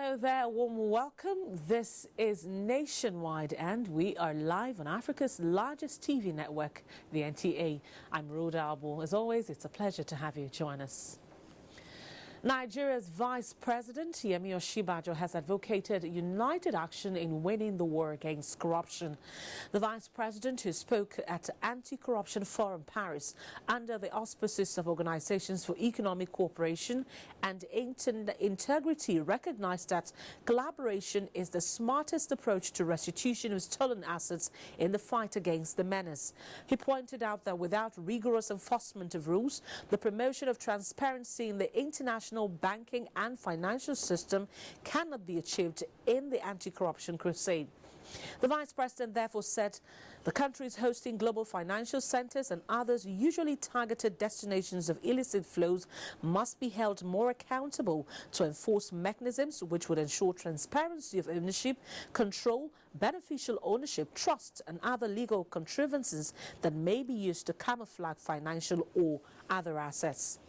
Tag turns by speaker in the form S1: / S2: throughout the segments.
S1: Hello there, a warm welcome. This is Nationwide and we are live on Africa's largest TV network, the NTA. I'm Rhoda Albo. As always, it's a pleasure to have you join us. Nigeria's Vice President, Yemi Osinbajo, has advocated united action in winning the war against corruption. The Vice President, who spoke at Anti-Corruption Forum Paris under the auspices of Organizations for Economic Cooperation and Integrity, recognized that collaboration is the smartest approach to restitution of stolen assets in the fight against the menace. He pointed out that without rigorous enforcement of rules, the promotion of transparency in the international banking and financial system cannot be achieved in the anti-corruption crusade. The Vice President therefore said the country is hosting global financial centers and others usually targeted destinations of illicit flows must be held more accountable to enforce mechanisms which would ensure transparency of ownership, control, beneficial ownership, trust and other legal contrivances that may be used to camouflage financial or other assets.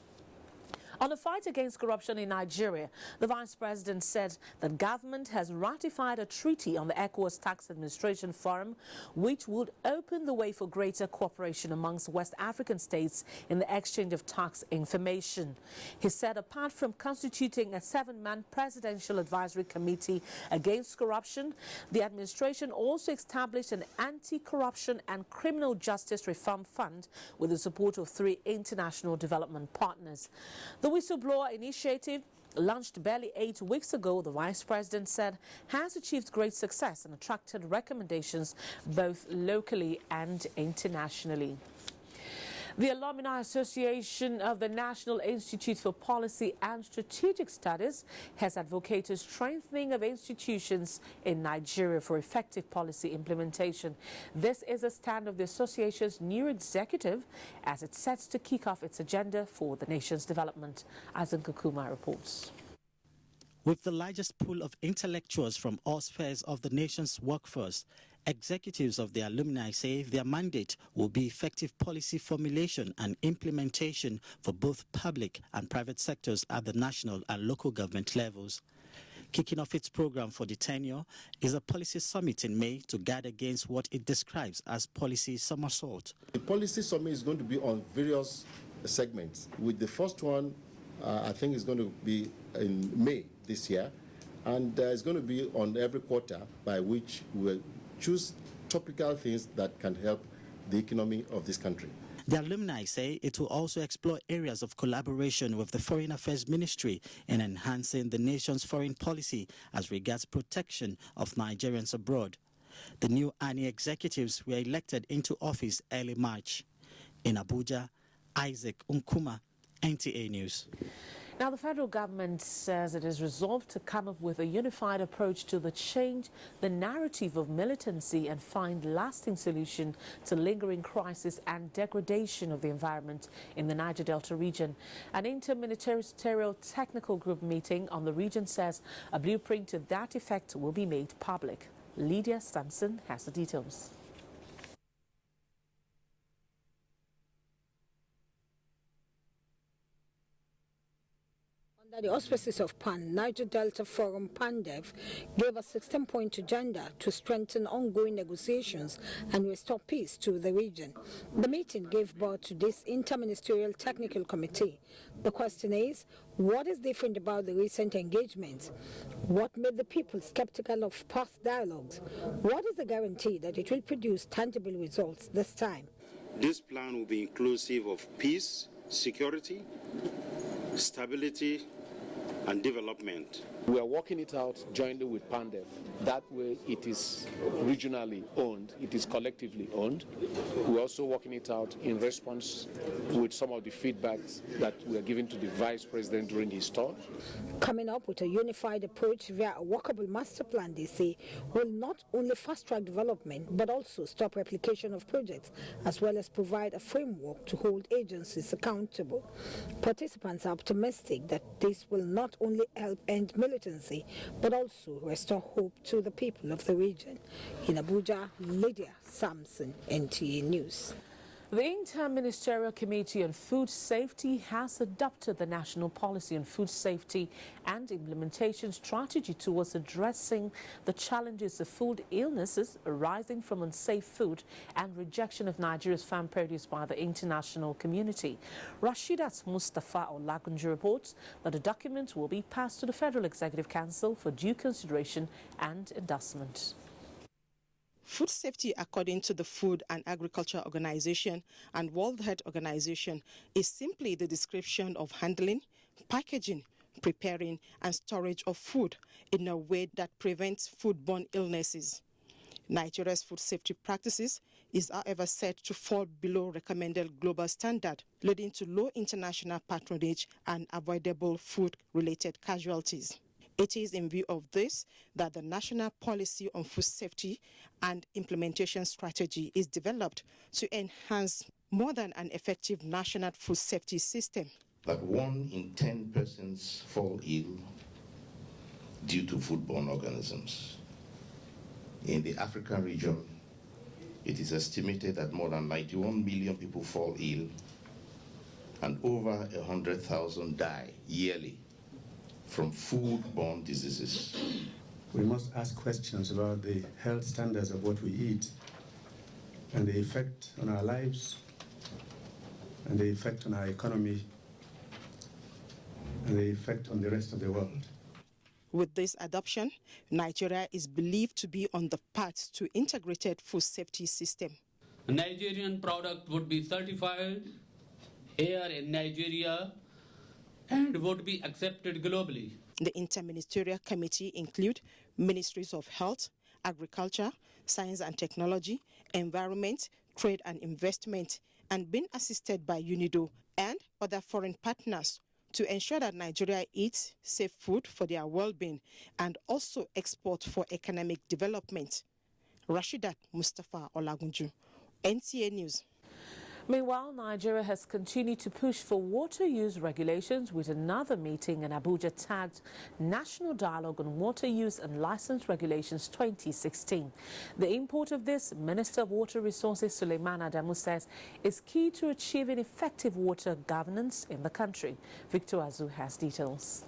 S1: On the fight against corruption in Nigeria, the Vice President said that government has ratified a treaty on the ECOWAS Tax Administration Forum, which would open the way for greater cooperation amongst West African states in the exchange of tax information. He said apart from constituting a 7-man presidential advisory committee against corruption, the administration also established an anti-corruption and criminal justice reform fund with the support of 3 international development partners. The Whistleblower Initiative, launched barely 8 weeks ago, the Vice President said, has achieved great success and attracted recommendations both locally and internationally. The Alumni Association of the National Institute for Policy and Strategic Studies has advocated strengthening of institutions in Nigeria for effective policy implementation. This is a stand of the association's new executive as it sets to kick off its agenda for the nation's development. Azan Kukuma reports.
S2: With the largest pool of intellectuals from all spheres of the nation's workforce, executives of the alumni say their mandate will be effective policy formulation and implementation for both public and private sectors at the national and local government levels. Kicking off its program for the tenure is a policy summit in May to guard against what it describes as policy somersault.
S3: The policy summit is going to be on various segments, with the first one I think is going to be in May this year, and it's going to be on every quarter, by which we'll choose topical things that can help the economy of this country.
S2: The alumni say it will also explore areas of collaboration with the Foreign Affairs Ministry in enhancing the nation's foreign policy as regards protection of Nigerians abroad. The new ANI executives were elected into office early March. In Abuja, Isaac Nkuma, NTA News.
S1: Now, the federal government says it is resolved to come up with a unified approach to change the narrative of militancy and find lasting solution to lingering crisis and degradation of the environment in the Niger Delta region. An interministerial technical group meeting on the region says a blueprint to that effect will be made public. Lydia Sampson has the details.
S4: Under the auspices of PAN, Niger Delta Forum PANDEV gave a 16-point agenda to strengthen ongoing negotiations and restore peace to the region. The meeting gave birth to this interministerial technical committee. The question is, what is different about the recent engagements? What made the people skeptical of past dialogues? What is the guarantee that it will produce tangible results this time?
S5: This plan will be inclusive of peace, security, stability, and development.
S6: We are working it out jointly with PANDEV. That way it is regionally owned, it is collectively owned. We're also working it out in response with some of the feedbacks that we are giving to the Vice President during his tour.
S4: Coming up with a unified approach via a workable master plan, they say, will not only fast-track development, but also stop replication of projects, as well as provide a framework to hold agencies accountable. Participants are optimistic that this will not only help end militancy, but also restore hope to the people of the region. In Abuja, Lydia Sampson, NTA News.
S1: The Inter-Ministerial Committee on Food Safety has adopted the National Policy on Food Safety and Implementation Strategy towards addressing the challenges of food illnesses arising from unsafe food and rejection of Nigeria's farm produce by the international community. Rashidat Mustafa Olagunju reports that the document will be passed to the Federal Executive Council for due consideration and endorsement.
S7: Food safety, according to the Food and Agriculture Organization and World Health Organization, is simply the description of handling, packaging, preparing and storage of food in a way that prevents foodborne illnesses. Nigeria's food safety practices is, however, said to fall below recommended global standard, leading to low international patronage and avoidable food-related casualties. It is in view of this that the National Policy on Food Safety and Implementation Strategy is developed to enhance more than an effective national food safety system.
S8: That 1 in 10 persons fall ill due to foodborne organisms. In the African region, it is estimated that more than 91 million people fall ill and over 100,000 die yearly from foodborne diseases.
S9: We must ask questions about the health standards of what we eat and the effect on our lives and the effect on our economy and the effect on the rest of the world.
S7: With this adoption, Nigeria is believed to be on the path to integrated food safety system.
S10: A Nigerian product would be certified here in Nigeria and would be accepted globally.
S7: The Interministerial Committee include Ministries of Health, Agriculture, Science and Technology, Environment, Trade and Investment, and being assisted by UNIDO and other foreign partners to ensure that Nigeria eats safe food for their well-being and also export for economic development. Rashidat Mustafa Olagunju, NTA News.
S1: Meanwhile, Nigeria has continued to push for water use regulations with another meeting in Abuja tagged National Dialogue on Water Use and License Regulations 2016. The import of this, Minister of Water Resources Suleiman Adamu says, is key to achieving effective water governance in the country. Victor Azu has details.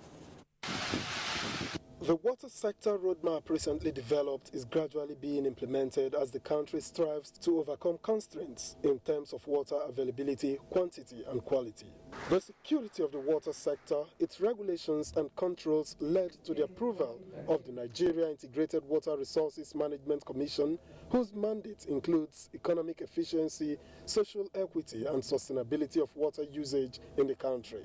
S11: The water sector roadmap recently developed is gradually being implemented as the country strives to overcome constraints in terms of water availability, quantity and quality. The security of the water sector, its regulations and controls led to the approval of the Nigeria Integrated Water Resources Management Commission, whose mandate includes economic efficiency, social equity and sustainability of water usage in the country.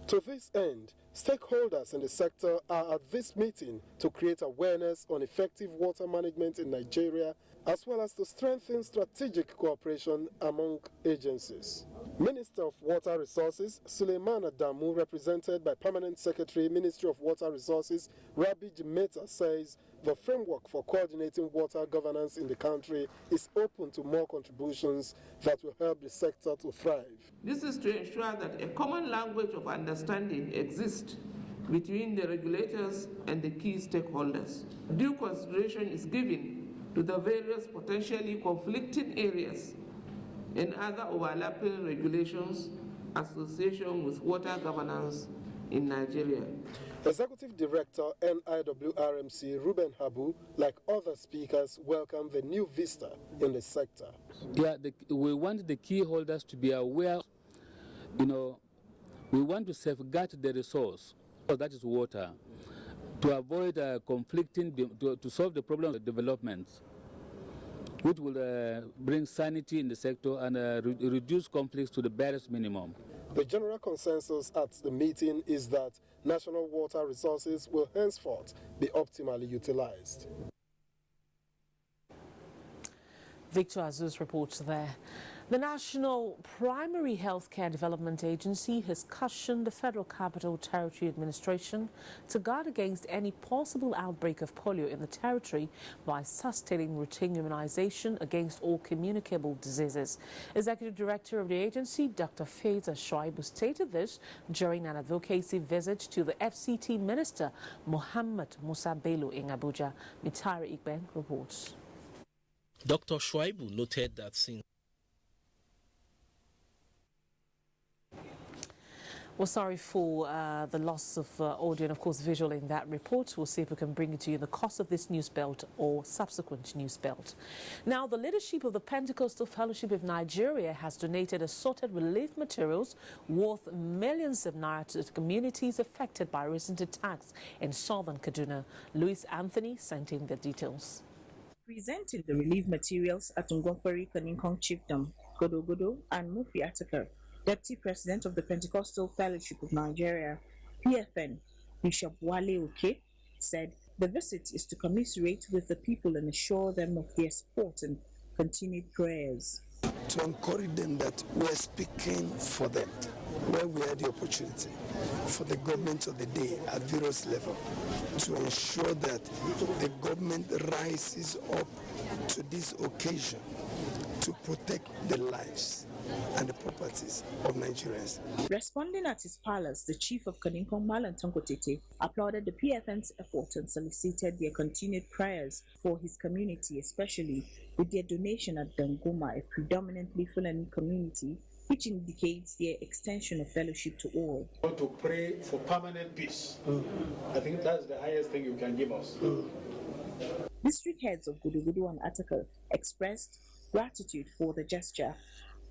S11: To this end, stakeholders in the sector are at this meeting to create awareness on effective water management in Nigeria, as well as to strengthen strategic cooperation among agencies. Minister of Water Resources Suleiman Adamu, represented by Permanent Secretary, Ministry of Water Resources Rabi Jimeta, says the framework for coordinating water governance in the country is open to more contributions that will help the sector to thrive.
S12: This is to ensure that a common language of understanding exists between the regulators and the key stakeholders. Due consideration is given to the various potentially conflicting areas and other overlapping regulations associated with water governance in Nigeria.
S11: Executive Director NIWRMC Ruben Habu, like other speakers, welcomed the new vista in the sector.
S10: Yeah, we want the key holders to be aware, we want to safeguard the resource, that is water, to avoid conflicting, to solve the problem of development, which will bring sanity in the sector and reduce conflicts to the barest minimum.
S11: The general consensus at the meeting is that national water resources will henceforth be optimally utilized.
S1: Victor Azus reports there. The National Primary Healthcare Development Agency has cautioned the Federal Capital Territory Administration to guard against any possible outbreak of polio in the territory by sustaining routine immunization against all communicable diseases. Executive Director of the agency, Dr. Faiza Shoaibu, stated this during an advocacy visit to the FCT Minister, Mohammed Musa Bello, in Abuja. Mitari Ikben reports.
S13: Dr. Shoaibu noted that since
S1: Well, sorry for the loss of audio and, of course, visual in that report. We'll see if we can bring it to you in the course of this news belt or subsequent news belt. Now, the leadership of the Pentecostal Fellowship of Nigeria has donated assorted relief materials worth millions of naira to the communities affected by recent attacks in southern Kaduna. Louis Anthony sent in the details.
S13: Presenting the relief materials at Ngomferi Kaninkong Chiefdom, Godogodo and Mufi Atakar, Deputy President of the Pentecostal Fellowship of Nigeria, PFN, Bishop Wale Oke, said the visit is to commiserate with the people and assure them of their support and continued prayers.
S14: To encourage them that we're speaking for them when we had the opportunity, for the government of the day at various levels, to ensure that the government rises up to this occasion to protect the lives and the properties of Nigerians.
S13: Responding at his palace, the chief of Kaninkong Malan Tonkotete applauded the PFN's effort and solicited their continued prayers for his community, especially with their donation at Dangoma, a predominantly Fulani community, which indicates their extension of fellowship to all.
S15: We want to pray for permanent peace. I think that's the highest thing you can give us.
S13: District heads of Gudugudu and Atakal expressed gratitude for the gesture,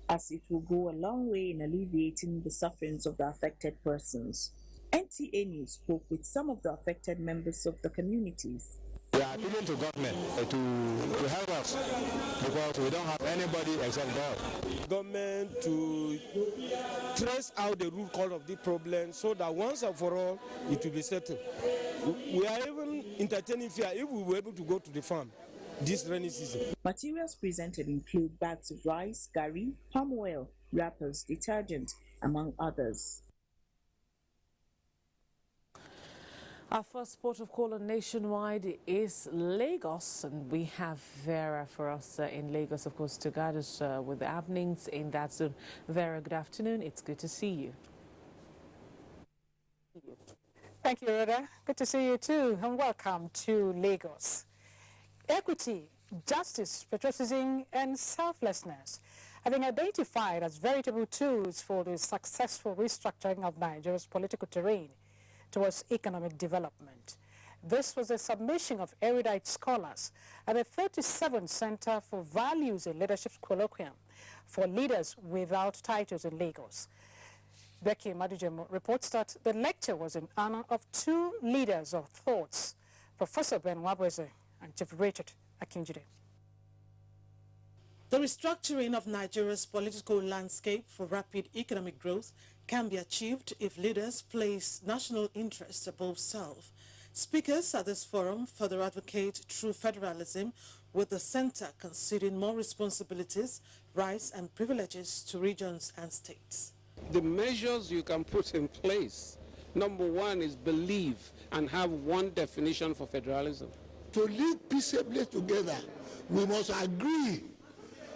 S13: as it will go a long way in alleviating the sufferings of the affected persons. NTA News spoke with some of the affected members of the communities.
S16: We are appealing to government to help us because we don't have anybody except God.
S17: Government to trace out the root cause of the problem so that once and for all it will be settled. We are even entertaining fear if we were able to go to the farm this rainy season.
S13: Materials presented include bags of rice, gari, palm oil, wrappers, detergent, among others.
S1: Our first port of call on Nationwide is Lagos, and we have Vera for us in Lagos, of course, to guide us with the happenings in that zone. Vera, good afternoon. It's good to see you.
S18: Thank you, Rhoda. Good to see you too, and welcome to Lagos. Equity, justice, patriotism, and selflessness have been identified as veritable tools for the successful restructuring of Nigeria's political terrain towards economic development. This was a submission of erudite scholars at the 37th Center for Values and Leadership Colloquium for Leaders Without Titles in Lagos. Becky Madujemo reports that the lecture was in honor of two leaders of thoughts, Professor Ben Wabweze and Chief Richard Akinjide.
S19: The restructuring of Nigeria's political landscape for rapid economic growth can be achieved if leaders place national interests above self. Speakers at this forum further advocate true federalism, with the center conceding more responsibilities, rights and privileges to regions and states.
S20: The measures you can put in place, number one is believe and have one definition for federalism.
S21: To live peaceably together, we must agree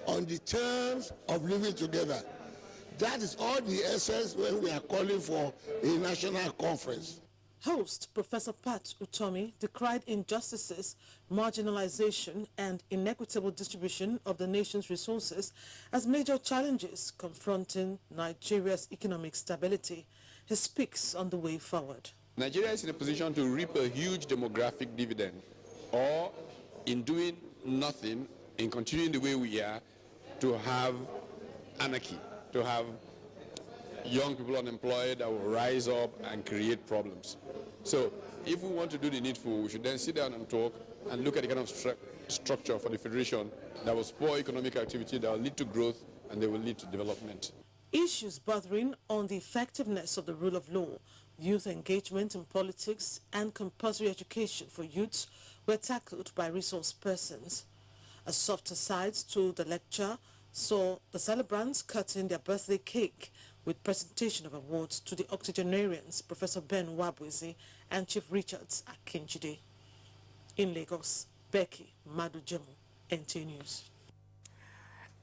S21: on the terms of living together. That is all the essence when we are calling for a national conference.
S19: Host Professor Pat Utomi decried injustices, marginalization, and inequitable distribution of the nation's resources as major challenges confronting Nigeria's economic stability. He speaks on the way forward.
S22: Nigeria is in a position to reap a huge demographic dividend, or in doing nothing, in continuing the way we are, to have anarchy, to have young people unemployed that will rise up and create problems. So if we want to do the needful, we should then sit down and talk and look at the kind of structure for the federation that will spur economic activity, that will lead to growth, and they will lead to development.
S19: Issues bordering on the effectiveness of the rule of law, youth engagement in politics, and compulsory education for youths were tackled by resource persons. A softer side to the lecture saw the celebrants cutting their birthday cake with presentation of awards to the octogenarians, Professor Ben Wabweze and Chief Richards Akinjide. In Lagos, Becky Madujemo, NTA News.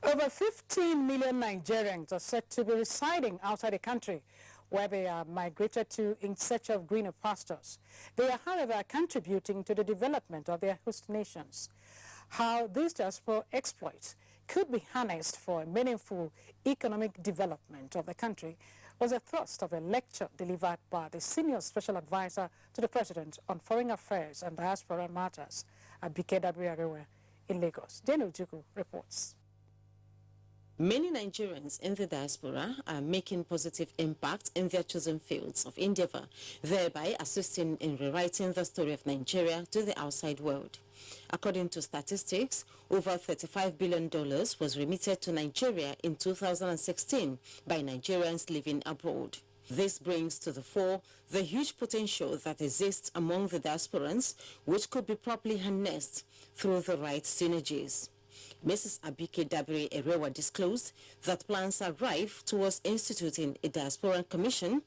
S18: Over 15 million Nigerians are said to be residing outside the country, where they are migrated to in search of greener pastures. They are, however, contributing to the development of their host nations. How these diaspora exploits could be harnessed for a meaningful economic development of the country was the thrust of a lecture delivered by the Senior Special Advisor to the President on Foreign Affairs and Diaspora Matters at Abuja in Lagos. Daniel Juku reports.
S2: Many Nigerians in the diaspora are making positive impact in their chosen fields of endeavor, thereby assisting in rewriting the story of Nigeria to the outside world. According to statistics, over $35 billion was remitted to Nigeria in 2016 by Nigerians living abroad. This brings to the fore the huge potential that exists among the diasporans, which could be properly harnessed through the right synergies. Mrs. Abike Dabiri Erewa disclosed that plans are rife towards instituting a diaspora commission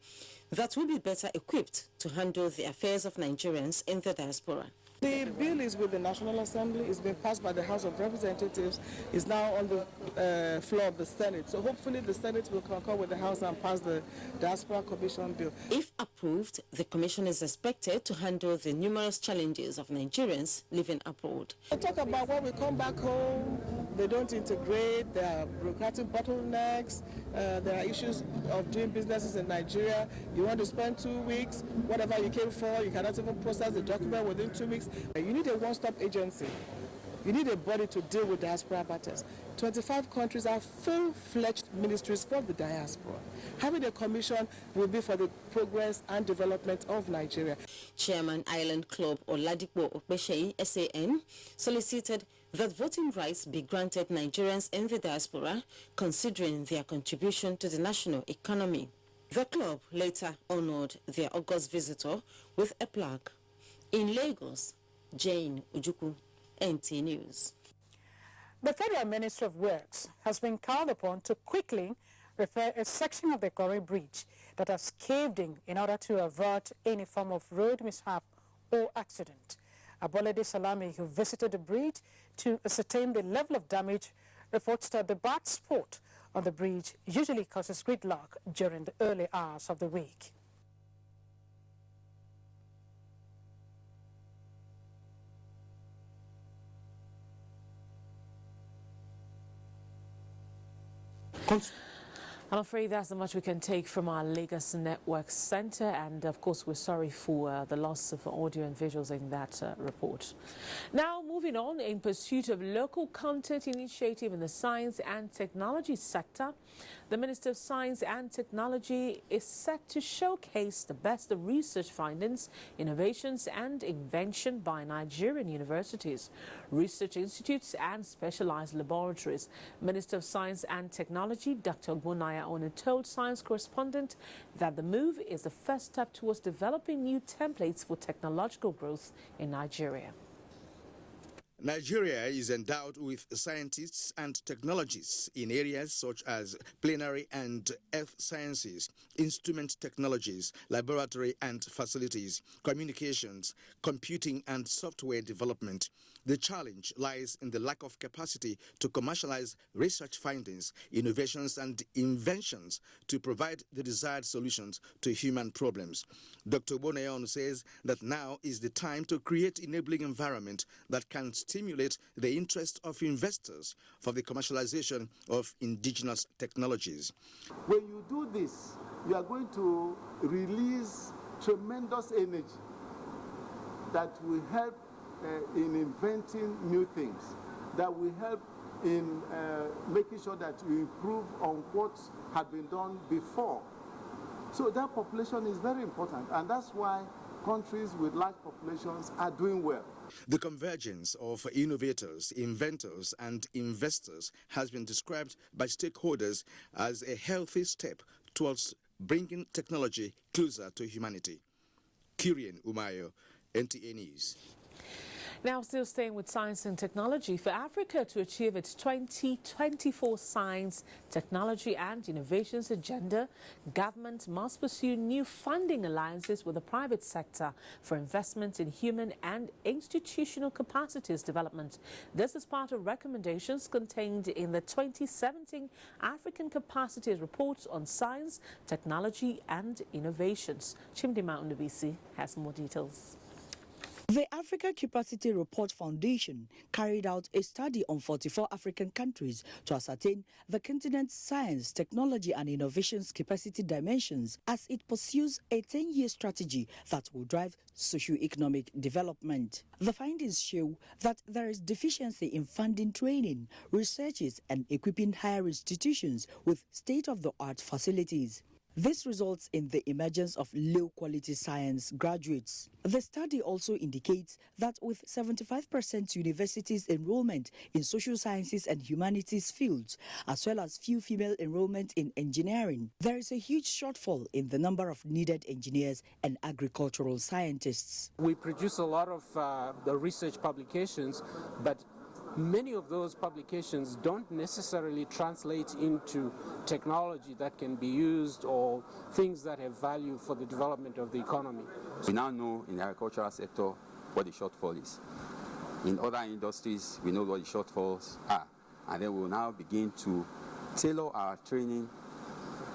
S2: that will be better equipped to handle the affairs of Nigerians in the diaspora.
S3: The bill is with the National Assembly. It's been passed by the House of Representatives. It's now on the floor of the Senate. So hopefully the Senate will concur with the House and pass the Diaspora Commission bill.
S2: If approved, the commission is expected to handle the numerous challenges of Nigerians living abroad.
S3: I talk about when we come back home, they don't integrate, there are bureaucratic bottlenecks, there are issues of doing businesses in Nigeria. You want to spend 2 weeks, whatever you came for, you cannot even process the document within 2 weeks. You need a one-stop agency. You need a body to deal with diaspora matters. 25 countries have full-fledged ministries for the diaspora. Having a commission will be for the progress and development of Nigeria.
S2: Chairman Island Club Oladipo Okpeshei, SAN, solicited that voting rights be granted Nigerians in the diaspora, considering their contribution to the national economy. The club later honored their August visitor with a plaque. In Lagos, Jane Ujuku, NTA News.
S18: The Federal Ministry of Works has been called upon to quickly repair a section of the Kwara Bridge that has caved in order to avert any form of road mishap or accident. Abolade Salami, who visited the bridge to ascertain the level of damage, reports that the bad spot on the bridge usually causes gridlock during the early hours of the week.
S1: I'm afraid that's the much we can take from our Lagos Network Center, and of course we're sorry for the loss of audio and visuals in that report. Now moving on, in pursuit of local content initiative in the science and technology sector, the Minister of Science and Technology is set to showcase the best of research findings, innovations and invention by Nigerian universities, research institutes and specialized laboratories. Minister of Science and Technology, Dr. Ogbonnaya Onu, told Science Correspondent that the move is the first step towards developing new templates for technological growth in Nigeria.
S23: Nigeria is endowed with scientists and technologists in areas such as plenary and earth sciences, instrument technologies, laboratory and facilities, communications, computing and software development. The challenge lies in the lack of capacity to commercialize research findings, innovations and inventions to provide the desired solutions to human problems. Dr. Ogbonnaya says that now is the time to create enabling environment that can stimulate the interest of investors for the commercialization of indigenous technologies.
S24: When you do this, you are going to release tremendous energy that will help in inventing new things, that will help in making sure that you improve on what had been done before. So that population is very important, and that's why countries with large populations are doing well.
S23: The convergence of innovators, inventors and investors has been described by stakeholders as a healthy step towards bringing technology closer to humanity. Kirian Umayo, NTA News.
S1: Now, still staying with science and technology, for Africa to achieve its 2024 science, technology and innovations agenda, government must pursue new funding alliances with the private sector for investment in human and institutional capacities development. This is part of recommendations contained in the 2017 African Capacities Report on Science, Technology and Innovations. Chimdima Undubisi has more details.
S4: The Africa Capacity Report Foundation carried out a study on 44 African countries to ascertain the continent's science, technology and innovations capacity dimensions as it pursues a 10-year strategy that will drive socio-economic development. The findings show that there is deficiency in funding training, researches and equipping higher institutions with state-of-the-art facilities. This results in the emergence of low-quality science graduates. The study also indicates that with 75% universities enrollment in social sciences and humanities fields, as well as few female enrollment in engineering, there is a huge shortfall in the number of needed engineers and agricultural scientists.
S5: We produce a lot of the research publications, but many of those publications don't necessarily translate into technology that can be used or things that have value for the development of the economy.
S6: We now know in the agricultural sector what the shortfall is. In other industries, we know what the shortfalls are. And then we'll now begin to tailor our training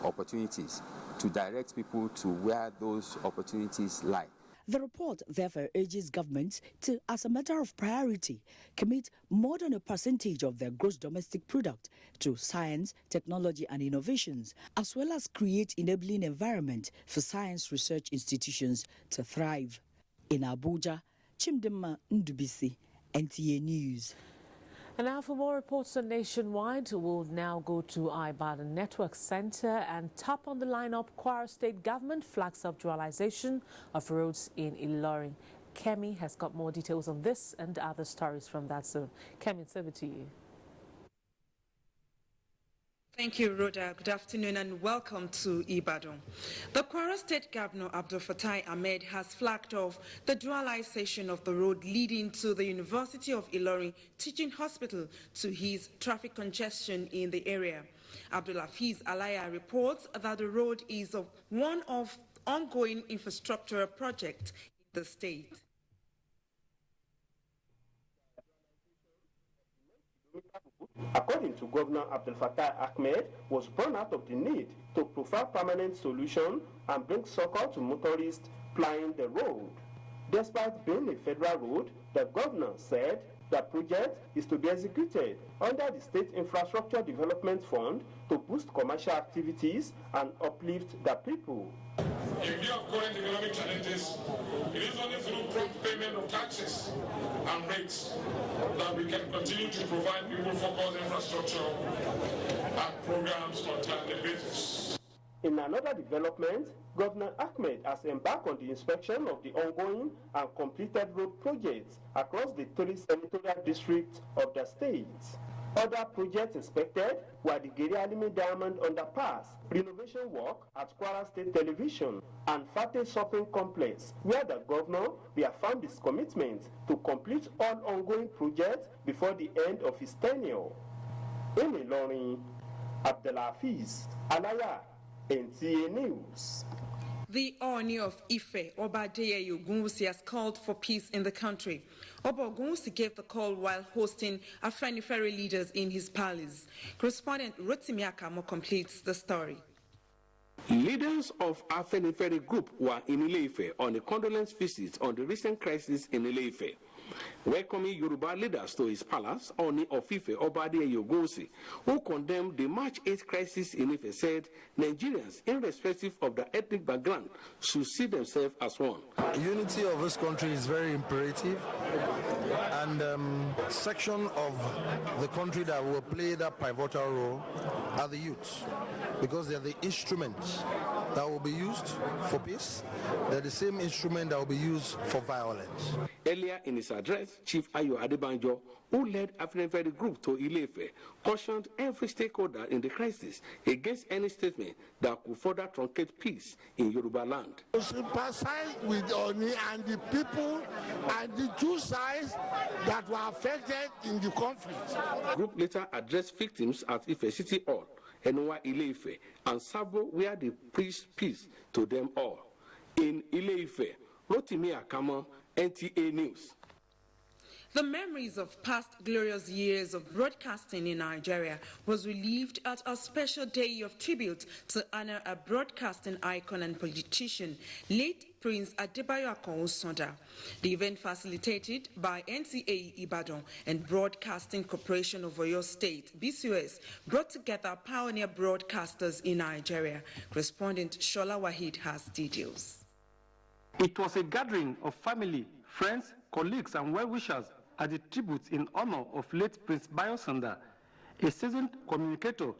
S6: opportunities to direct people to where those opportunities lie.
S4: The report therefore urges governments to, as a matter of priority, commit more than a percentage of their gross domestic product to science, technology and innovations, as well as create enabling environment for science research institutions to thrive. In Abuja, Chimdema Ndubisi, NTA News.
S1: And now for more reports on Nationwide, we'll now go to Ibadan Network Center, and top on the lineup, Kwara State Government flags up dualization of roads in Ilorin. Kemi has got more details on this and other stories from that zone. Kemi, it's over to you.
S8: Thank you, Rhoda. Good afternoon and welcome to Ibadan. The Kwara State Governor Abdul Fatai Ahmed has flagged off the dualization of the road leading to the University of Ilorin Teaching Hospital to ease traffic congestion in the area. Abdul Hafiz Alaya reports that the road is one of ongoing infrastructure projects in the state.
S25: According to Governor Abdul Fatai Ahmed, was born out of the need to provide permanent solution and bring succor to motorists plying the road. Despite being a federal road, the governor said the project is to be executed under the State Infrastructure Development Fund to boost commercial activities and uplift the people.
S26: In view of current economic challenges, it is only through prompt payment of taxes and rates that we can continue to provide people-focused infrastructure and programs on a timely basis.
S25: In another development, Governor Ahmed has embarked on the inspection of the ongoing and completed road projects across the 3 senatorial districts of the state. Other projects inspected were the Geri-Alimi Diamond Underpass, renovation work at Kwara State Television, and Fateh Shopping Complex, where the governor reaffirmed his commitment to complete all ongoing projects before the end of his tenure. In Ilorin, Abdulhafiz Alaya, NTA News.
S8: The Oni of Ife, Oba Adeyeye Ogunwusi, has called for peace in the country. Oba Ogunwusi gave the call while hosting Afenifere leaders in his palace. Correspondent Rotimi Akamo completes the story.
S20: Leaders of Afenifere group were in Ile-Ife on a condolence visit on the recent crisis in Ile-Ife. Welcoming Yoruba leaders to his palace, Oni of Ife Oba Adeyeye Ogunwusi, who condemned the March 8th crisis in Ife, said Nigerians, irrespective of their ethnic background, should see themselves as one.
S27: Unity of this country is very imperative, and section of the country that will play that pivotal role are the youths, because they are the instruments that will be used for peace. They're the same instrument that will be used for violence.
S20: Earlier in his address, Chief Ayo Adebanjo, who led Afenifere group to Ile-Ife, cautioned every stakeholder in the crisis against any statement that could further truncate peace in Yoruba land.
S21: To sympathize with Oni and the people and the two sides that were affected in the conflict.
S20: The group later addressed victims at Ife City Hall, Enua Ile-Ife, and Sabo, where they preached peace to them all. In Ile-Ife, Rotimi Akama, NTA News.
S8: The memories of past glorious years of broadcasting in Nigeria was relived at a special day of tribute to honor a broadcasting icon and politician, late Prince Adebayo Akonwo-Sonda. The event, facilitated by NTA Ibadan and Broadcasting Corporation of Oyo State, BCOS, brought together pioneer broadcasters in Nigeria. Correspondent Shola Wahid has details.
S7: It was a gathering of family, friends, colleagues and well-wishers at the tribute in honor of late Prince Adebayo, a seasoned communicator,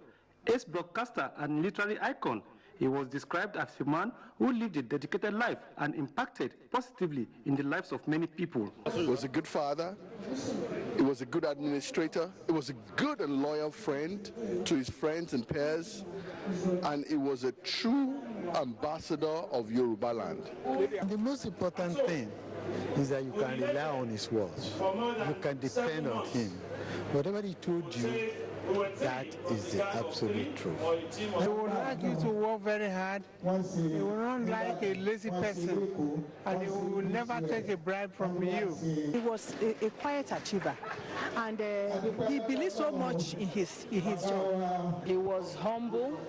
S7: ace broadcaster and literary icon. He was described as a man who lived a dedicated life and impacted positively in the lives of many people.
S9: He was a good father, he was a good administrator, he was a good and loyal friend to his friends and peers, and he was a true ambassador of Yoruba land.
S10: The most important thing is that you can rely on his words. You can depend on him. Whatever he told you, that is the absolute truth.
S11: He would like you to work very hard. He will not like a lazy person, and he will never take a bribe from you.
S12: He was a quiet achiever, and he believed so much in his job.
S14: He was humble,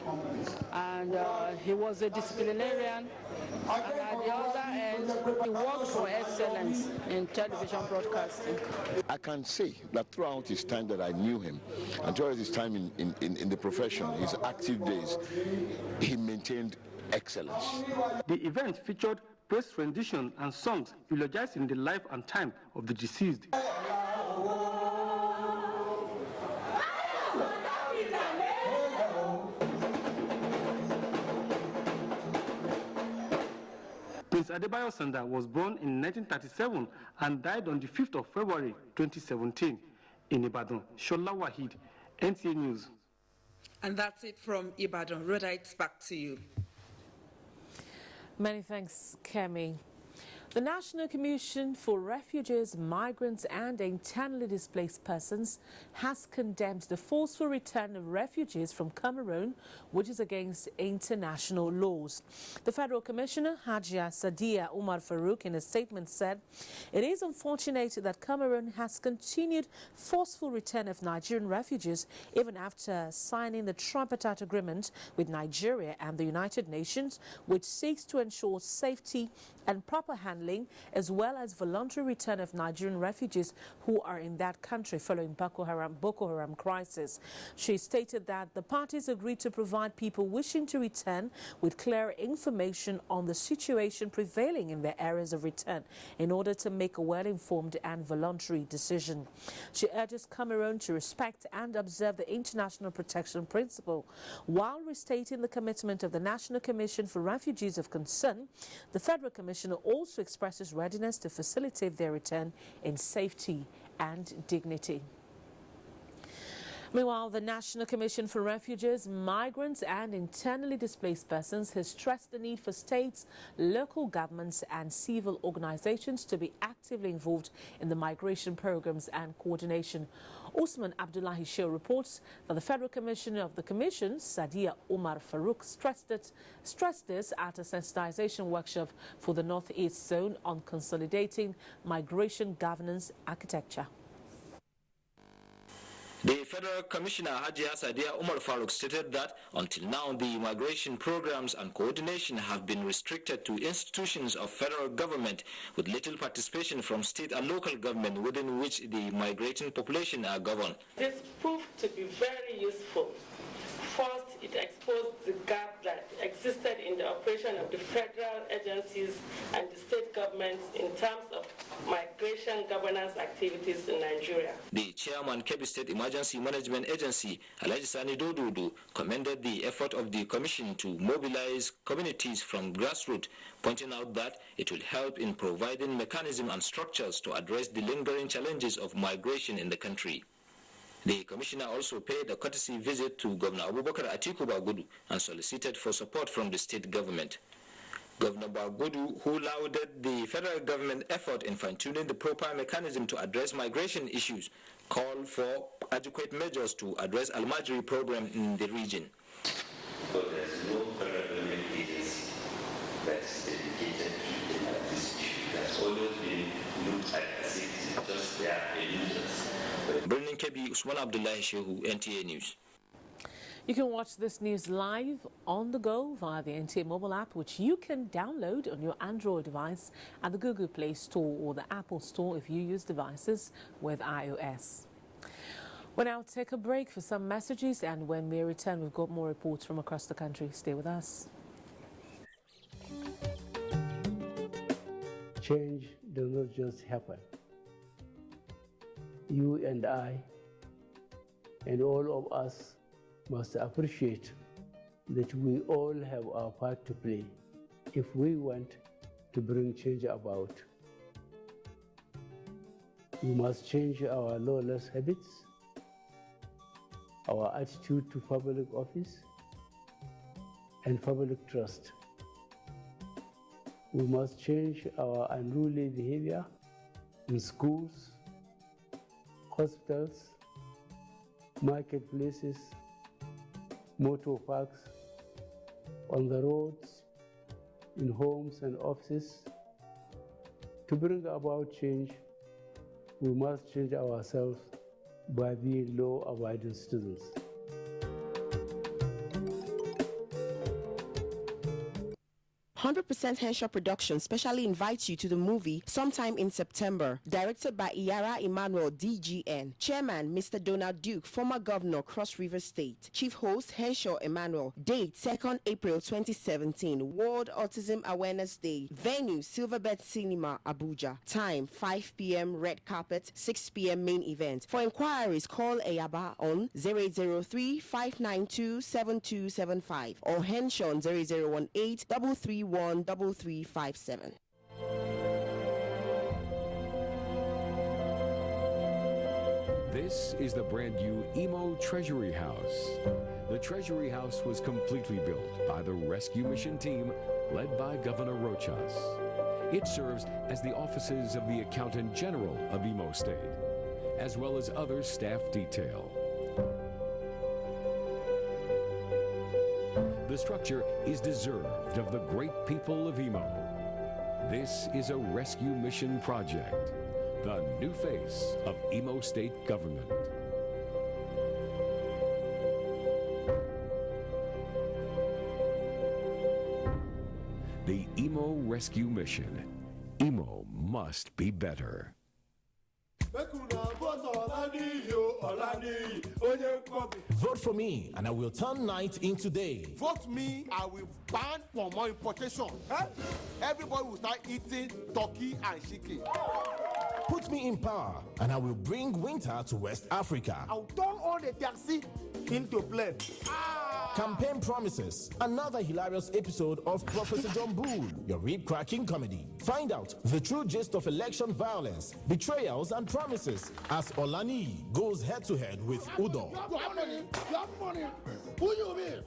S14: and he was a disciplinarian. And at the other end, he worked for excellence in television broadcasting.
S15: I can say that throughout his time that I knew him, and throughout his time in the profession, his active days, he maintained excellence.
S7: The event featured praise rendition and songs eulogizing the life and time of the deceased. Prince Adebayo was born in 1937 and died on the 5th of February 2017 in Ibadan. Shola Wahid, NTA News.
S8: And that's it from Ibadan. Rhoda, it's back to you.
S1: Many thanks, Kemi. The National Commission for Refugees, Migrants and Internally Displaced Persons has condemned the forceful return of refugees from Cameroon, which is against international laws. The Federal Commissioner, Hajia Sadia Umar Farouk, in a statement said, "It is unfortunate that Cameroon has continued forceful return of Nigerian refugees even after signing the tripartite agreement with Nigeria and the United Nations, which seeks to ensure safety and proper handling, as well as voluntary return of Nigerian refugees who are in that country following Boko Haram crisis." She stated that the parties agreed to provide people wishing to return with clear information on the situation prevailing in their areas of return in order to make a well-informed and voluntary decision. She urges Cameroon to respect and observe the international protection principle. While restating the commitment of the National Commission for Refugees of concern, the Federal Commissioner also expresses readiness to facilitate their return in safety and dignity. Meanwhile, the National Commission for Refugees, Migrants and Internally Displaced Persons has stressed the need for states, local governments and civil organizations to be actively involved in the migration programs and coordination. Usman Abdullahi Show reports that the Federal Commissioner of the Commission, Sadia Umar Farouk, stressed this at a sensitization workshop for the Northeast Zone on consolidating migration governance architecture.
S28: The Federal Commissioner Hajia Sadia Umar Farouk stated that until now the migration programs and coordination have been restricted to institutions of federal government with little participation from state and local government within which the migrating population are governed.
S29: This proved to be very useful. First, it exposed the gap that existed in the operation of the federal agencies and the state governments in terms of migration governance activities in Nigeria.
S28: The chairman, Kebbi State Emergency Management Agency, Alhaji Sani Dododo, commended the effort of the commission to mobilize communities from grassroots, pointing out that it will help in providing mechanisms and structures to address the lingering challenges of migration in the country. The commissioner also paid a courtesy visit to Governor Abubakar Atiku Bagudu and solicited for support from the state government. Governor Bagudu, who lauded the federal government effort in fine-tuning the proper mechanism to address migration issues, called for adequate measures to address Al-Majri problem in the region.
S30: So there's no federal government agency that's dedicated to this issue. That's always been looked at as if it's just they are eliminators.
S28: Brendan Kebi, Usman Abdullahi Shehu, NTA News.
S1: You can watch this news live on the go via the NTA mobile app, which you can download on your Android device at the Google Play Store or the Apple Store if you use devices with iOS. We'll now take a break for some messages, and when we return, we've got more reports from across the country. Stay with us.
S2: Change does not just happen. You and I and all of us must appreciate that we all have our part to play if we want to bring change about. We must change our lawless habits, our attitude to public office, and public trust. We must change our unruly behavior in schools, hospitals, marketplaces, motor parks, on the roads, in homes and offices. To bring about change, we must change ourselves by being law-abiding citizens.
S3: 100% Henshaw Production specially invites you to the movie sometime in September. Directed by Iyara Emmanuel, DGN. Chairman, Mr. Donald Duke, former governor, Cross River State. Chief host, Henshaw Emmanuel. Date, 2nd April 2017. World Autism Awareness Day. Venue, Silverbird Cinema, Abuja. Time, 5 p.m. Red Carpet, 6 p.m. Main event. For inquiries, call Ayaba on 0803-592-7275 or Henshaw on 0018-331-3357.
S13: This is the brand new Imo Treasury House. The Treasury House was completely built by the rescue mission team led by Governor Rochas. It serves as the offices of the Accountant General of Imo State, as well as other staff detail. The structure is deserved of the great people of Imo. This is a rescue mission project, the new face of Imo State government. The Imo Rescue Mission. Imo must be better.
S16: Vote for me, and I will turn night into day.
S17: Vote me, I will ban for more importation. Everybody will start eating turkey and chicken.
S16: Put me in power, and I will bring winter to West Africa.
S17: I'll turn all the taxi into plane.
S16: Campaign promises. Another hilarious episode of Professor John Bull, your rib-cracking comedy. Find out the true gist of election violence, betrayals, and promises as Olani goes head-to-head with Udo.
S17: You have money. Who you mean?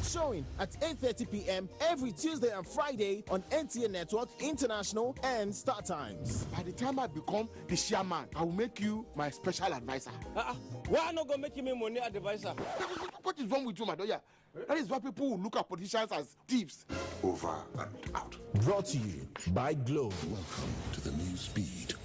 S16: Showing at 8:30 p.m. every Tuesday and Friday on NTA Network International and Star Times.
S17: By the time I become the chairman, I will make you my special advisor.
S18: Why not go make me money advisor?
S17: What is wrong with you, my daughter? That is why people will look at politicians as thieves.
S16: Over and out. Brought to you by Glow.
S19: Welcome to the new speed.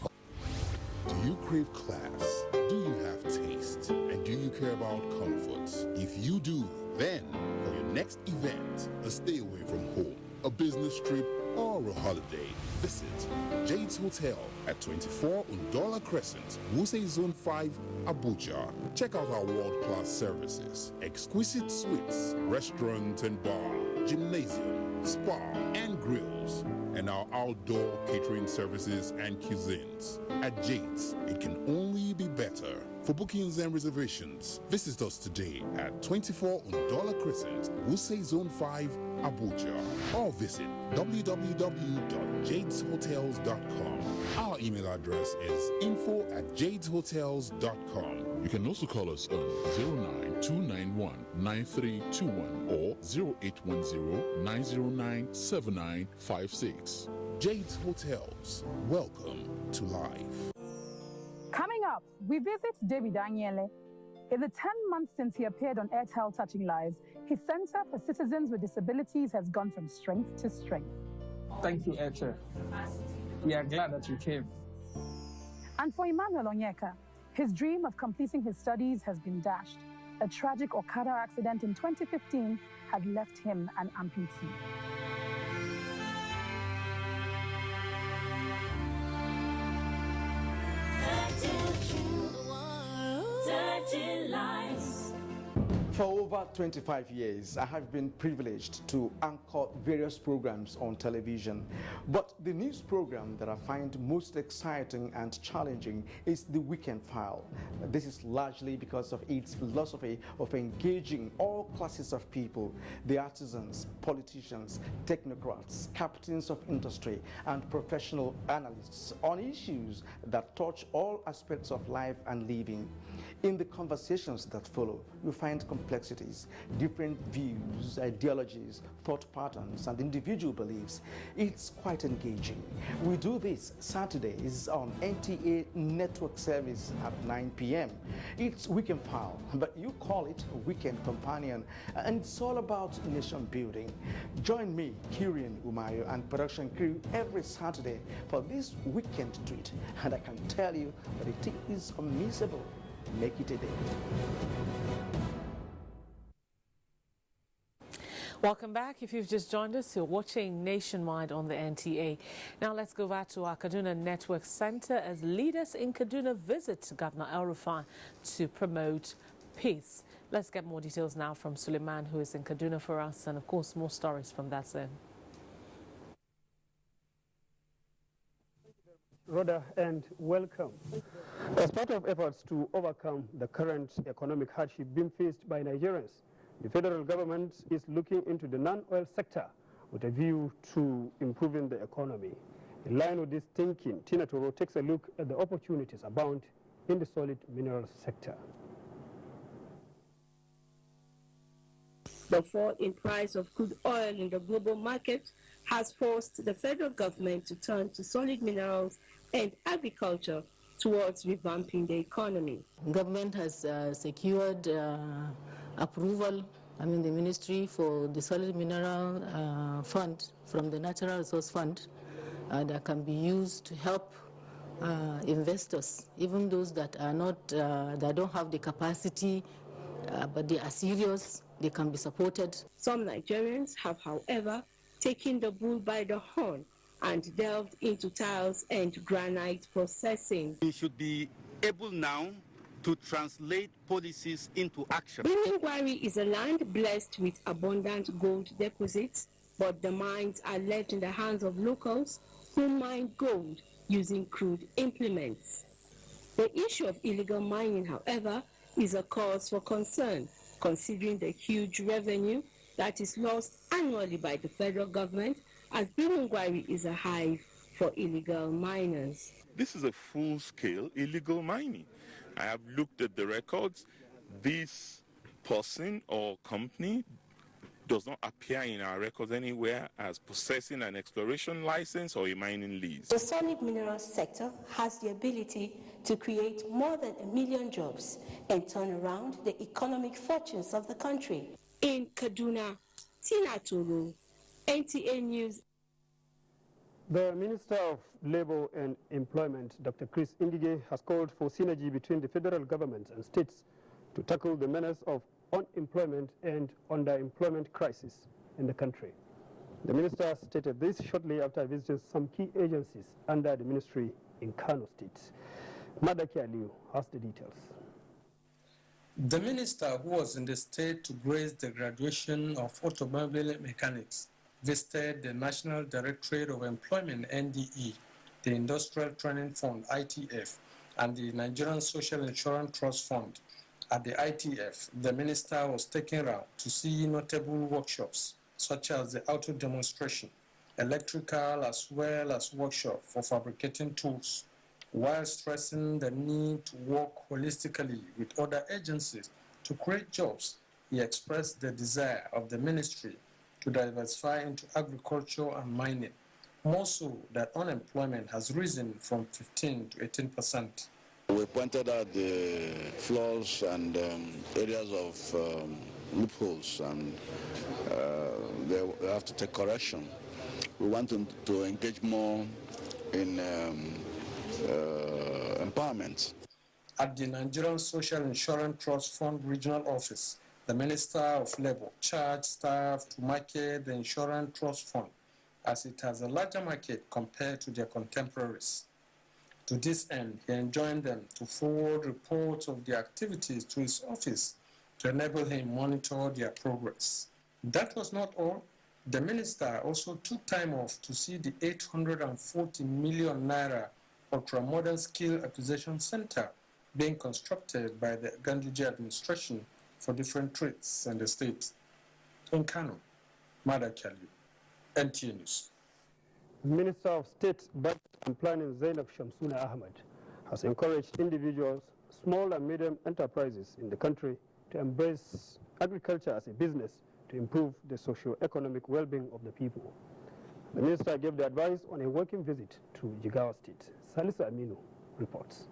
S19: Do you crave class? Do you have taste? And do you care about comfort? If you do, then for your next event, a stay away from home, a business trip, or a holiday, visit Jade's Hotel at 24 Undola Crescent, Wuse Zone 5, Abuja. Check out our world-class services, exquisite suites, restaurant and bar, gymnasium, spa and grills, and our outdoor catering services and cuisines. At Jade's, it can only be better. For bookings and reservations, visit us today at 24 Undola Crescent, Wuse Zone 5, Abuja, or visit www.jadeshotels.com. Our email address is info@jadeshotels.com. You can also call us on 09291-9321 or 0810-909-7956. Jade's Hotels. Welcome to life.
S22: Coming up, we visit David Daniele. In the 10 months since he appeared on Airtel Touching Lives, his Center for Citizens with Disabilities has gone from strength to strength.
S23: Thank you, Airtel. We are glad that you came.
S22: And for Emmanuel Onyeka, his dream of completing his studies has been dashed. A tragic Okada accident in 2015 had left him an amputee.
S4: For over 25 years, I have been privileged to anchor various programs on television. But the news program that I find most exciting and challenging is The Weekend File. This is largely because of its philosophy of engaging all classes of people, the artisans, politicians, technocrats, captains of industry, and professional analysts on issues that touch all aspects of life and living. In the conversations that follow, you find complexities, different views, ideologies, thought patterns, and individual beliefs. It's quite engaging. We do this Saturdays on NTA Network Service at 9 p.m. It's Weekend File, but you call it Weekend Companion, and it's all about nation building. Join me, Kirian Umayo, and production crew every Saturday for this weekend treat, and I can tell you that it is unmissable. Make it a day.
S1: Welcome back. If you've just joined us, you're watching Nationwide on the NTA. Now let's go back to our Kaduna Network Center as leaders in Kaduna visit Governor El-Rufai to promote peace. Let's get more details now from Suleiman, who is in Kaduna for us, and of course more stories from that zone.
S5: Rhoda, and welcome. As part of efforts to overcome the current economic hardship being faced by Nigerians, the federal government is looking into the non-oil sector with a view to improving the economy. In line with this thinking, Tina Toro takes a look at the opportunities abound in the solid minerals sector.
S6: The fall in price of crude oil in the global market has forced the federal government to turn to solid minerals and agriculture towards revamping the economy.
S20: Government has secured approval, the ministry for the solid mineral fund from the Natural Resource Fund that can be used to help investors, even those that are not, that don't have the capacity, but they are serious, they can be supported.
S6: Some Nigerians have, however, taken the bull by the horn and delved into tiles and granite processing.
S21: We should be able now to translate policies into action.
S6: Kwara is a land blessed with abundant gold deposits, but the mines are left in the hands of locals who mine gold using crude implements. The issue of illegal mining, however, is a cause for concern, considering the huge revenue that is lost annually by the federal government, as Kwara is a hive for illegal miners.
S23: This is a full-scale illegal mining. I have looked at the records. This person or company does not appear in our records anywhere as possessing an exploration license or a mining lease.
S24: The solid minerals sector has the ability to create more than 1 million jobs and turn around the economic fortunes of the country.
S6: In Kaduna, Tina Toro, NTA News.
S5: The Minister of Labour and Employment, Dr. Chris Ngige, has called for synergy between the federal government and states to tackle the menace of unemployment and underemployment crisis in the country. The minister stated this shortly after visiting some key agencies under the ministry in Kano State. Madaki Aliu has the details.
S25: The minister, who was in the state to grace the graduation of automobile mechanics, visited the National Directorate of Employment, NDE, the Industrial Training Fund, ITF, and the Nigerian Social Insurance Trust Fund. At the ITF, the minister was taken around to see notable workshops, such as the auto demonstration, electrical as well as workshop for fabricating tools, while stressing the need to work holistically with other agencies to create jobs. He expressed the desire of the ministry to diversify into agriculture and mining, more so that unemployment has risen from 15 to 18%.
S15: We pointed out the flaws and areas of loopholes, and they have to take correction. We want them to engage more in
S7: empowerment.
S25: At the Nigerian Social Insurance Trust Fund Regional Office, the Minister of Labour charged staff to market the Insurance Trust Fund as it has a larger market compared to their contemporaries. To this end, he enjoined them to forward reports of their activities to his office to enable him monitor their progress. That was not all. The minister also took time off to see the 840 million naira ultra-modern skill acquisition center being constructed by the Ganduje administration for different trades in the state. In Kano, Madakali, NTA News.
S5: Minister of State, Budget and Planning Zainab Shamsuna Ahmed has encouraged individuals, small and medium enterprises in the country to embrace agriculture as a business to improve the socio-economic well-being of the people. The minister gave the advice on a working visit to Jigawa State. Salisu Aminu reports.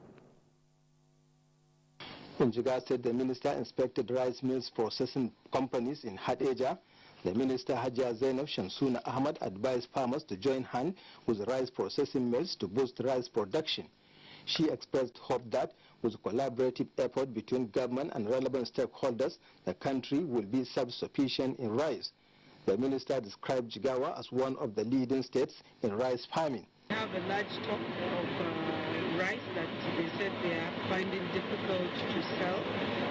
S8: In Jigawa State, the minister inspected rice mills processing companies in Hadejia. The minister, Hajia Zainab Shamsuna Ahmad, advised farmers to join hand with rice processing mills to boost rice production. She expressed hope that with a collaborative effort between government and relevant stakeholders, the country will be self-sufficient in rice. The minister described Jigawa as one of the leading states in rice farming.
S9: We have a large stock of rice that they said they are finding difficult to sell,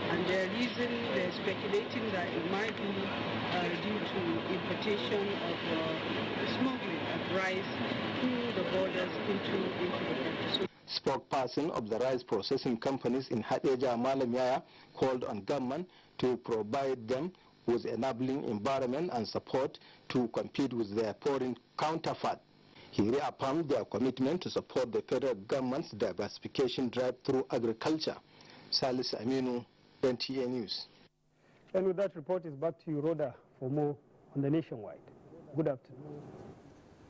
S9: and they're speculating that it might be due to importation of smuggling of rice through the borders into the country.
S8: Spokesperson of the rice processing companies in Hadejia, Malaria, called on government to provide them with enabling environment and support to compete with their foreign counterpart. He reaffirmed their commitment to support the federal government's diversification drive through agriculture. Salis Aminu, NTA News.
S5: And with that report, is back to you, Rhoda, for more on the Nationwide. Good afternoon.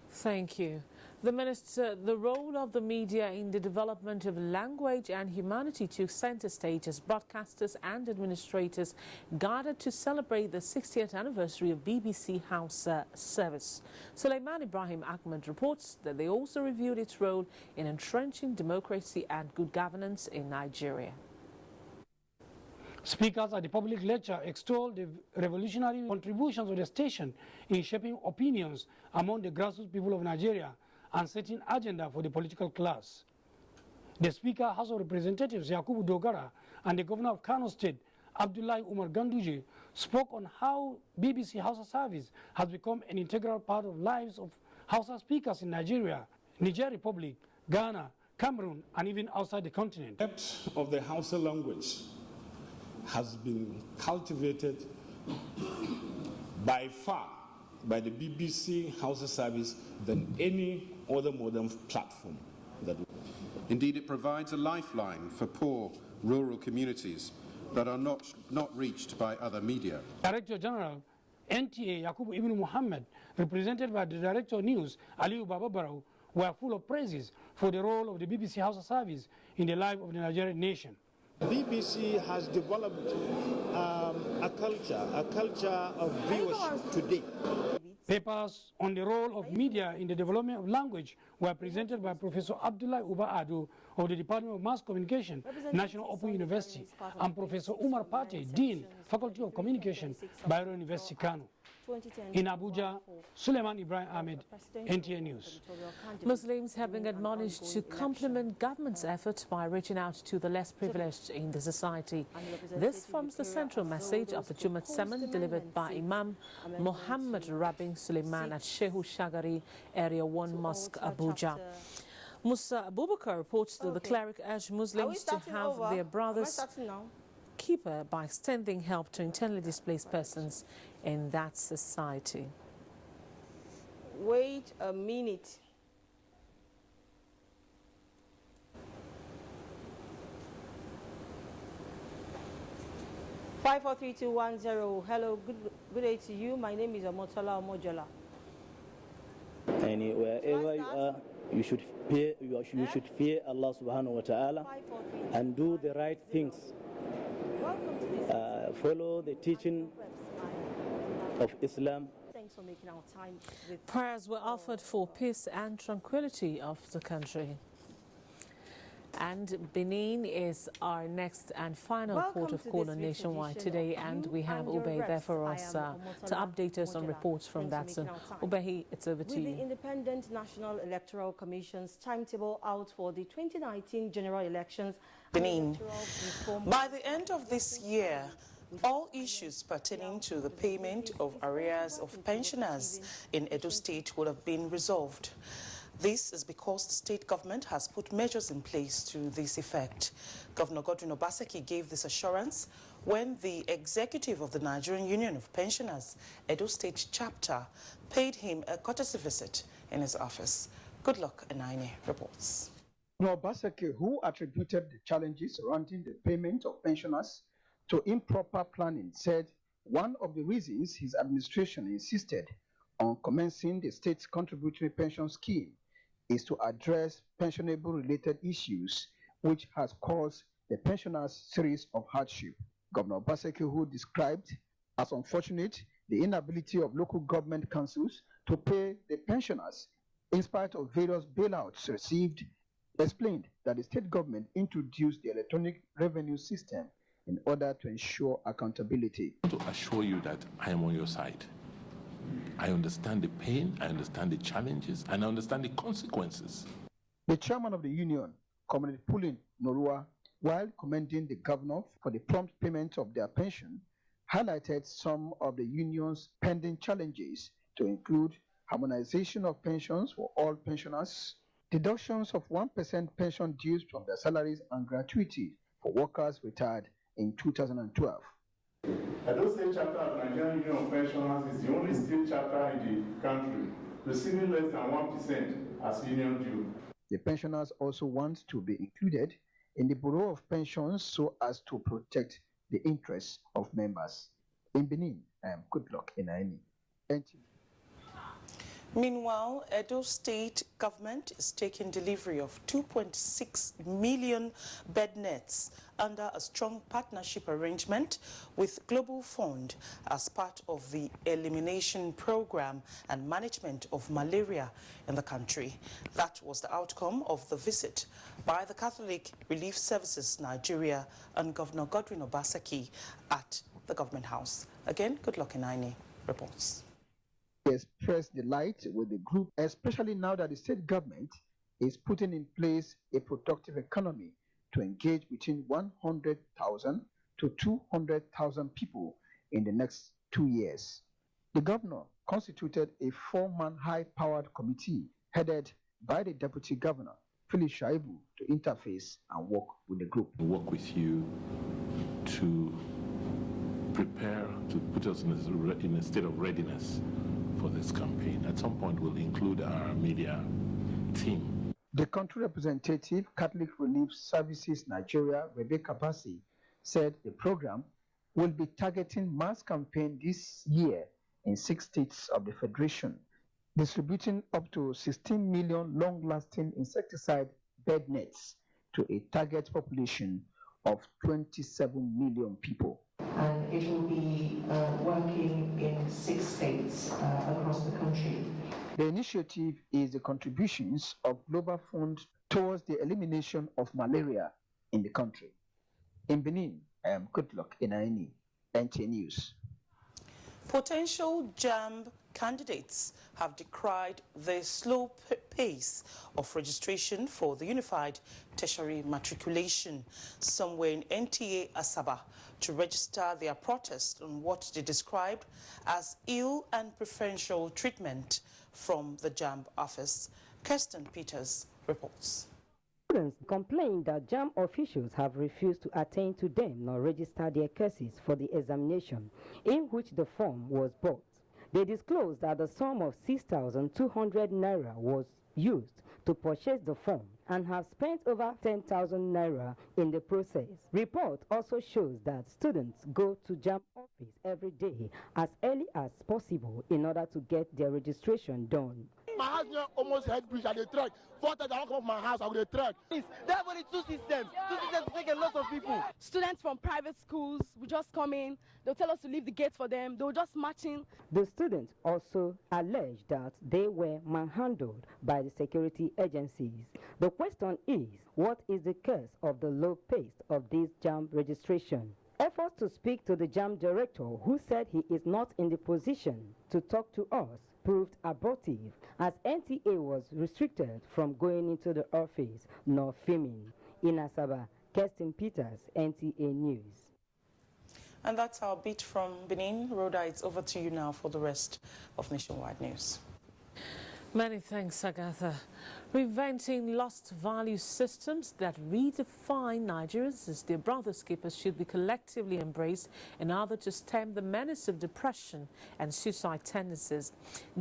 S1: Thank you. The Minister, the role of the media in the development of language and humanity took center stage as broadcasters and administrators gathered to celebrate the 60th anniversary of BBC Hausa service. Suleiman Ibrahim Ahmed reports that they also reviewed its role in entrenching democracy and good governance in Nigeria.
S10: Speakers at the public lecture extolled the revolutionary contributions of the station in shaping opinions among the grassroots people of Nigeria and setting agenda for the political class. The Speaker, House of Representatives Yakubu Dogara, and the Governor of Kano State, Abdullahi Umar Ganduje, spoke on how BBC Hausa service has become an integral part of lives of Hausa speakers in Nigeria, Niger Republic, Ghana, Cameroon, and even outside the continent.
S11: The depth of the Hausa language has been cultivated by far by the BBC Hausa service than any other modern platform.
S12: Indeed, it provides a lifeline for poor rural communities that are not reached by other media.
S10: Director General, NTA Yakubu Ibn Muhammad, represented by the Director of News, Aliyu Bababarau, were full of praises for the role of the BBC Hausa service in the life of the Nigerian nation.
S14: BBC has developed a culture of viewership today.
S10: Papers on the role of media in the development of language were presented by Professor Abdullah Uba Ado of the Department of Mass Communication, National Open University, and Professor Umar Pate, Dean, Faculty of Communication, Bayero University, Kano. In Abuja, Suleiman Ibrahim Ahmed, NTA News.
S1: Muslims have been admonished to complement government's efforts by reaching out to the less privileged in the society. This forms the central message of the Jumu'ah sermon delivered by Imam Muhammad Rabin Suleiman at Shehu Shagari Area 1 Mosque, Abuja. Musa Abubakar reports that the cleric urged Muslims to have their brothers keeper by extending help to internally displaced persons in that society.
S26: Wait a minute. Five, 4, 3, 2, 1, 0. Hello, good day to you. My name is Omotola Omojola.
S27: And wherever you are, you should fear Allah subhanahu wa ta'ala and do the right things. Follow the teaching of Islam.
S26: Thanks for making our time.
S1: Prayers were offered for peace and tranquility of the country. And Benin is our next and final port of call on Nationwide today, and we have Obey there for us to update us on reports from that. So, Obey, it's over to you.
S26: With the Independent National Electoral Commission's timetable out for the 2019 general elections,
S2: Benin. By the end of this year, all issues pertaining to the payment of arrears of pensioners in Edo State will have been resolved. This is because the state government has put measures in place to this effect. Governor Godwin Obaseki gave this assurance when the executive of the Nigerian Union of Pensioners, Edo State chapter, paid him a courtesy visit in his office. Good luck, Enaine reports.
S3: Governor Obaseki, who attributed the challenges surrounding the payment of pensioners to improper planning, said one of the reasons his administration insisted on commencing the state's contributory pension scheme is to address pensionable-related issues, which has caused the pensioners series of hardship. Governor Obaseki, who described as unfortunate the inability of local government councils to pay the pensioners in spite of various bailouts received, explained that the state government introduced the electronic revenue system in order to ensure accountability.
S7: To assure you that I am on your side. I understand the pain, I understand the challenges, and I understand the consequences.
S3: The chairman of the union, Comrade Pulin Norua, while commending the governor for the prompt payment of their pension, highlighted some of the union's pending challenges, to include harmonization of pensions for all pensioners, deductions of 1% pension dues from their salaries, and gratuity for workers retired in 2012.
S13: Edo State chapter of Nigerian Union of Pensioners is the only state chapter in the country receiving less than 1% as union due.
S3: The pensioners also want to be included in the Bureau of Pensions so as to protect the interests of members. In Benin, I am Good Luck Enaine.
S2: Meanwhile, Edo State government is taking delivery of 2.6 million bed nets under a strong partnership arrangement with Global Fund as part of the elimination program and management of malaria in the country. That was the outcome of the visit by the Catholic Relief Services Nigeria and Governor Godwin Obaseki at the Government House. Again, Good Luck Enaine reports.
S3: He expressed delight with the group, especially now that the state government is putting in place a productive economy to engage between 100,000 to 200,000 people in the next 2 years. The governor constituted a 4-man high-powered committee headed by the deputy governor, Philip Shaibu, to interface and work with the group.
S7: Work with you to prepare, to put us in a state of readiness for this campaign. At some point, we'll include our media team.
S3: The country representative, Catholic Relief Services Nigeria, Rebecca Bassi, said the program will be targeting mass campaign this year in 6 states of the Federation, distributing up to 16 million long-lasting insecticide bed nets to a target population of 27 million people.
S16: And it will be working in 6 states across the country.
S3: The initiative is the contributions of Global Fund towards the elimination of malaria in the country. In Benin, I am Good Luck Enaine, NTA News.
S2: Potential JAMB candidates have decried the slow pace of registration for the Unified Tertiary Matriculation. Some were in NTA Asaba to register their protest on what they described as ill and preferential treatment from the JAMB office. Kirsten Peters reports.
S17: Students complained that JAMB officials have refused to attend to them nor register their cases for the examination in which the form was bought. They disclosed that the sum of 6,200 naira was used to purchase the form and have spent over 10,000 naira in the process. Report also shows that students go to JAMB office every day as early as possible in order to get their registration done.
S4: my house near almost head bridge, I dey trek. 4:30, I don't come off my house, I will trek.
S18: There are only two systems. Two systems take a lot of people. Students from private schools will just come in. They'll tell us to leave the gates for them. They'll just march in.
S17: The students also alleged that they were manhandled by the security agencies. The question is, what is the cause of the low pace of this JAMB registration? Efforts to speak to the JAMB director, who said he is not in the position to talk to us, proved abortive, as NTA was restricted from going into the office nor filming. In Asaba, Kirsten Peters, NTA News.
S2: And that's our beat from Benin. Rhoda, it's over to you now for the rest of Nationwide News.
S1: Many thanks, Agatha. Reinventing lost value systems that redefine Nigerians as their brothers keepers should be collectively embraced in order to stem the menace of depression and suicide tendencies.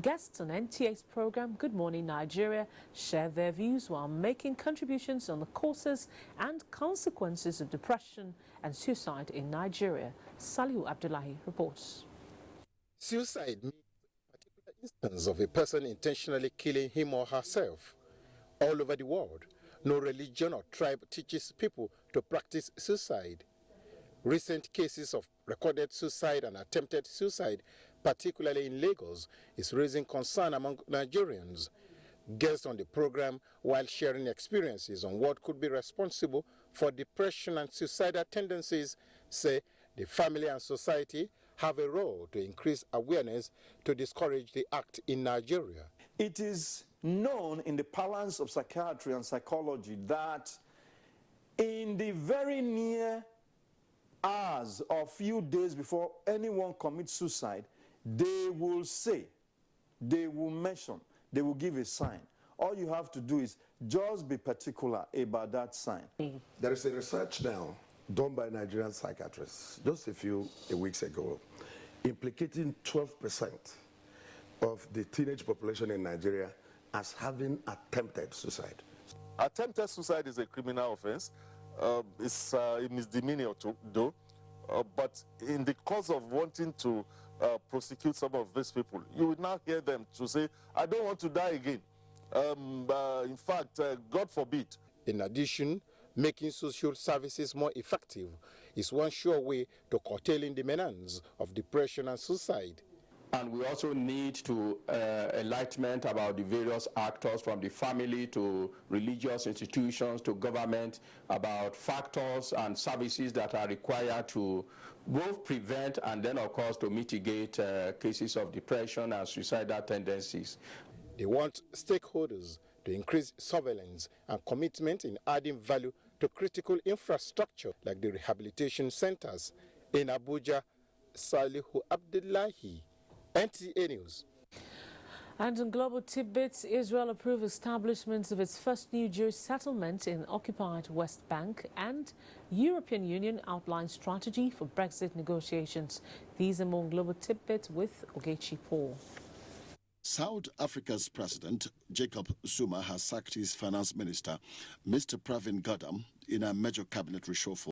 S1: Guests on NTA's program Good Morning Nigeria share their views while making contributions on the causes and consequences of depression and suicide in Nigeria. Salihu Abdullahi reports.
S19: Suicide means a particular instance of a person intentionally killing him or herself. All over the world, no religion or tribe teaches people to practice suicide. Recent cases of recorded suicide and attempted suicide, particularly in Lagos, is raising concern among Nigerians. Guests on the program, while sharing experiences on what could be responsible for depression and suicidal tendencies, say the family and society have a role to increase awareness to discourage the act in Nigeria.
S20: It is known in the parlance of psychiatry and psychology that in the very near hours or few days before anyone commits suicide, they will say, they will mention, they will give a sign. All you have to do is just be particular about that sign.
S21: There is a research now done by Nigerian psychiatrists just a few weeks ago, implicating 12% of the teenage population in Nigeria as having attempted suicide.
S22: Attempted suicide is a criminal offense. It's a misdemeanor though. But in the course of wanting to prosecute some of these people, you will now hear them to say, I don't want to die again. In fact, God forbid.
S19: In addition, making social services more effective is one sure way to curtailing the menace of depression and suicide.
S23: And we also need to enlightenment about the various actors, from the family to religious institutions to government, about factors and services that are required to both prevent and then, of course, to mitigate cases of depression and suicidal tendencies.
S19: They want stakeholders to increase surveillance and commitment in adding value to critical infrastructure like the rehabilitation centers. In Abuja, Salihu Abdullahi, NTA News.
S1: And in global tidbits, Israel approved establishment of its first new Jewish settlement in occupied West Bank, and European Union outlines strategy for Brexit negotiations. These among global tidbits with Ogechi Paul.
S28: South Africa's President Jacob Zuma has sacked his finance minister, Mr. Pravin Gordhan, in a major cabinet reshuffle.